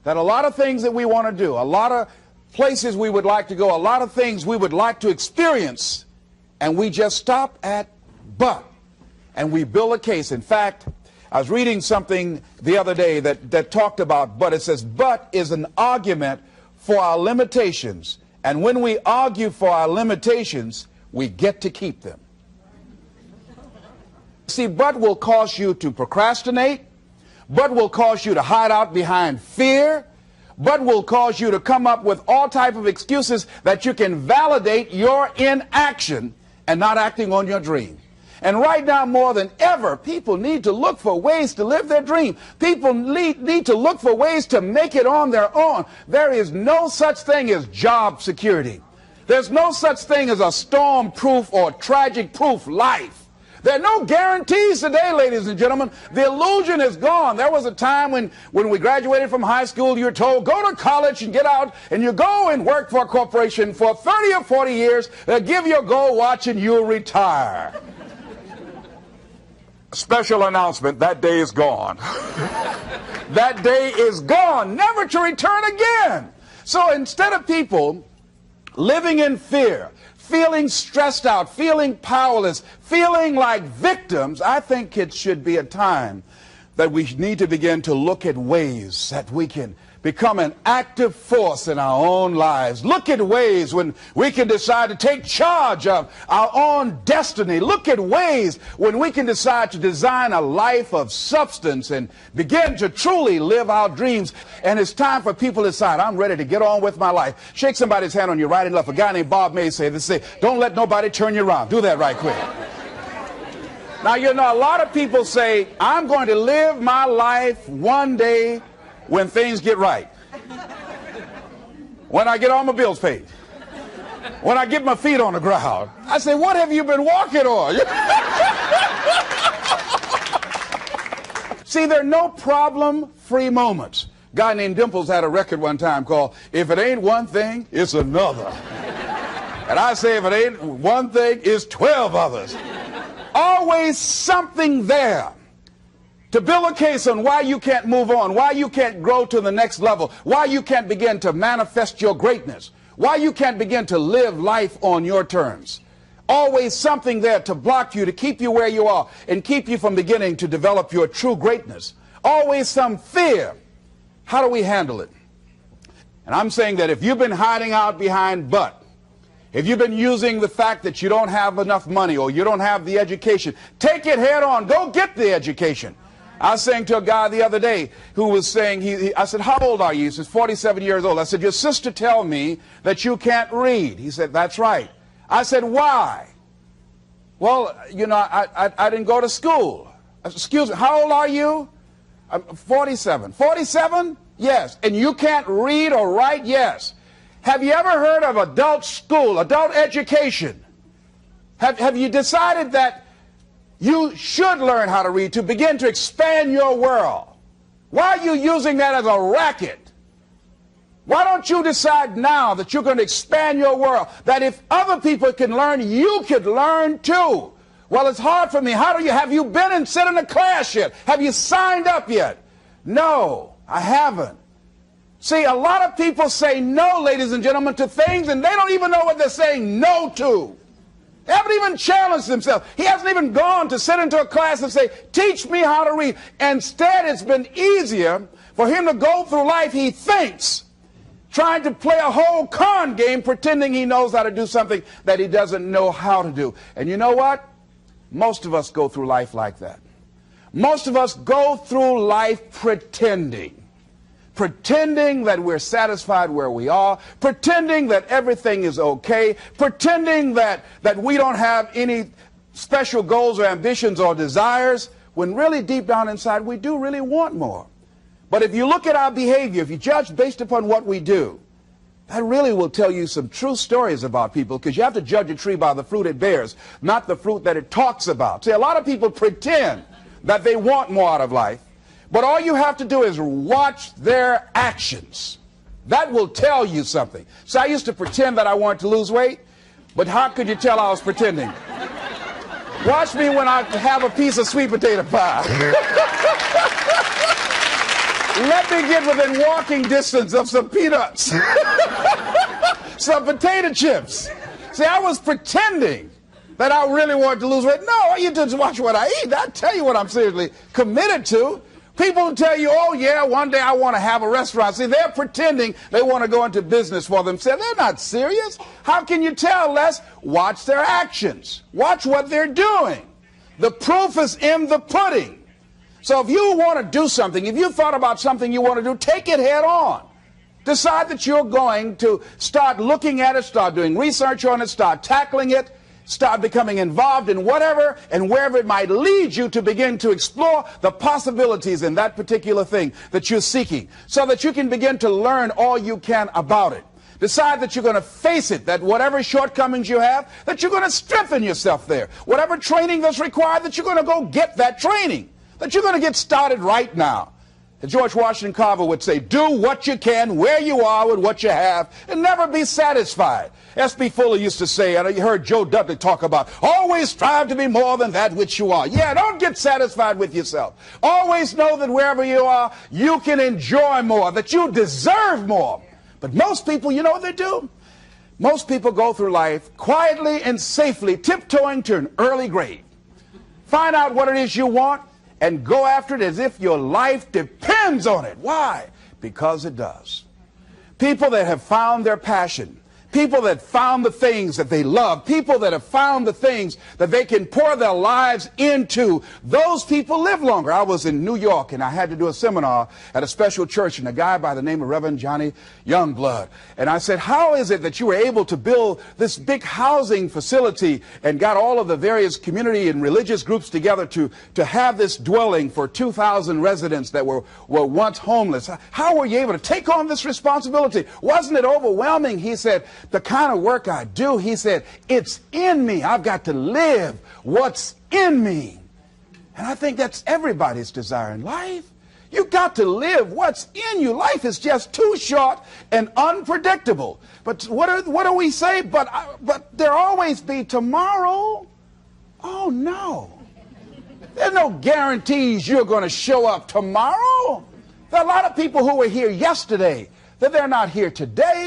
that a lot of things that we want to do, a lot of places we would like to go, a lot of things we would like to experience, and we just stop at but, and we build a case. In fact, I was reading something the other day that talked about but. It says, but is an argument for our limitations. And when we argue for our limitations, we get to keep them. See, but will cause you to procrastinate. But will cause you to hide out behind fear. But will cause you to come up with all type of excuses that you can validate your inaction and not acting on your dream. And right now, more than ever, people need to look for ways to live their dream. People need to look for ways to make it on their own. There is no such thing as job security. There's no such thing as a storm-proof or tragic-proof life. There are no guarantees today, ladies and gentlemen. The illusion is gone. There was a time when we graduated from high school, you were told, go to college and get out, and you go and work for a corporation for 30 or 40 years. They'll give you a gold watch and you'll retire. Special announcement, that day is gone. That day is gone, never to return again. So instead of people living in fear, feeling stressed out, feeling powerless, feeling like victims, I think it should be a time that we need to begin to look at ways that we can become an active force in our own lives. Look at ways when we can decide to take charge of our own destiny. Look at ways when we can decide to design a life of substance and begin to truly live our dreams. And it's time for people to decide, I'm ready to get on with my life. Shake somebody's hand on your right and left. A guy named Bob May said this, don't let nobody turn you around. Do that right quick. Now, you know, a lot of people say, I'm going to live my life one day when things get right. When I get all my bills paid. When I get my feet on the ground. I say, what have you been walking on? See, there are no problem-free moments. A guy named Dimples had a record one time called, If It Ain't One Thing, It's Another. And I say, if it ain't one thing, it's 12 others. Always something there to build a case on why you can't move on, why you can't grow to the next level, why you can't begin to manifest your greatness, why you can't begin to live life on your terms. Always something there to block you, to keep you where you are, and keep you from beginning to develop your true greatness. Always some fear. How do we handle it? And I'm saying that if you've been hiding out behind but, if you've been using the fact that you don't have enough money or you don't have the education, take it head on. Go get the education. I was saying to a guy the other day who was saying, I said, how old are you? He says, 47 years old. I said, your sister tell me that you can't read. He said, that's right. I said, why? Well, you know, I didn't go to school. I said, excuse me, how old are you? I'm 47. 47? Yes. And you can't read or write? Yes. Have you ever heard of adult school, adult education? Have you decided that you should learn how to read to begin to expand your world? Why are you using that as a racket? Why don't you decide now that you're going to expand your world, that if other people can learn, you could learn too? Well, it's hard for me. Have you been and sat in a class yet? Have you signed up yet? No, I haven't. See, a lot of people say no, ladies and gentlemen, to things, and they don't even know what they're saying no to. They haven't even challenged themselves. He hasn't even gone to sit into a class and say, teach me how to read. Instead, it's been easier for him to go through life, he thinks, trying to play a whole con game, pretending he knows how to do something that he doesn't know how to do. And you know what? Most of us go through life like that. Most of us go through life pretending that we're satisfied where we are, pretending that everything is okay, pretending that we don't have any special goals or ambitions or desires, when really deep down inside we do really want more. But if you look at our behavior, if you judge based upon what we do, that really will tell you some true stories about people, because you have to judge a tree by the fruit it bears, not the fruit that it talks about. See, a lot of people pretend that they want more out of life, but all you have to do is watch their actions. That will tell you something. So I used to pretend that I wanted to lose weight, but how could you tell I was pretending? Watch me when I have a piece of sweet potato pie. Let me get within walking distance of some peanuts, some potato chips. See, I was pretending that I really wanted to lose weight. No, all you do is watch what I eat. I tell you what I'm seriously committed to. People tell you, oh, yeah, one day I want to have a restaurant. See, they're pretending they want to go into business for themselves. They're not serious. How can you tell, Les? Watch their actions. Watch what they're doing. The proof is in the pudding. So if you want to do something, if you thought about something you want to do, take it head on. Decide that you're going to start looking at it, start doing research on it, start tackling it. Start becoming involved in whatever and wherever it might lead you to begin to explore the possibilities in that particular thing that you're seeking so that you can begin to learn all you can about it. Decide that you're going to face it, that whatever shortcomings you have, that you're going to strengthen yourself there. Whatever training that's required, that you're going to go get that training, that you're going to get started right now. And George Washington Carver would say, do what you can where you are with what you have and never be satisfied. S.B. Fuller used to say, and you heard Joe Dudley talk about, always strive to be more than that which you are. Yeah, don't get satisfied with yourself. Always know that wherever you are, you can enjoy more, that you deserve more. But most people, you know what they do? Most people go through life quietly and safely tiptoeing to an early grave. Find out what it is you want and go after it as if your life depends on it. Why? Because it does. People that have found their passion, people that found the things that they love, people that have found the things that they can pour their lives into, those people live longer. I was in New York and I had to do a seminar at a special church, and a guy by the name of Reverend Johnny Youngblood. And I said, how is it that you were able to build this big housing facility and got all of the various community and religious groups together to have this dwelling for 2,000 residents that were once homeless? How were you able to take on this responsibility? Wasn't it overwhelming? He said, the kind of work I do, he said, it's in me. I've got to live what's in me. And I think that's everybody's desire in life. You've got to live what's in you. Life is just too short and unpredictable. But what do we say? But there'll always be tomorrow. Oh, no. There's no guarantees you're going to show up tomorrow. There are a lot of people who were here yesterday that they're not here today.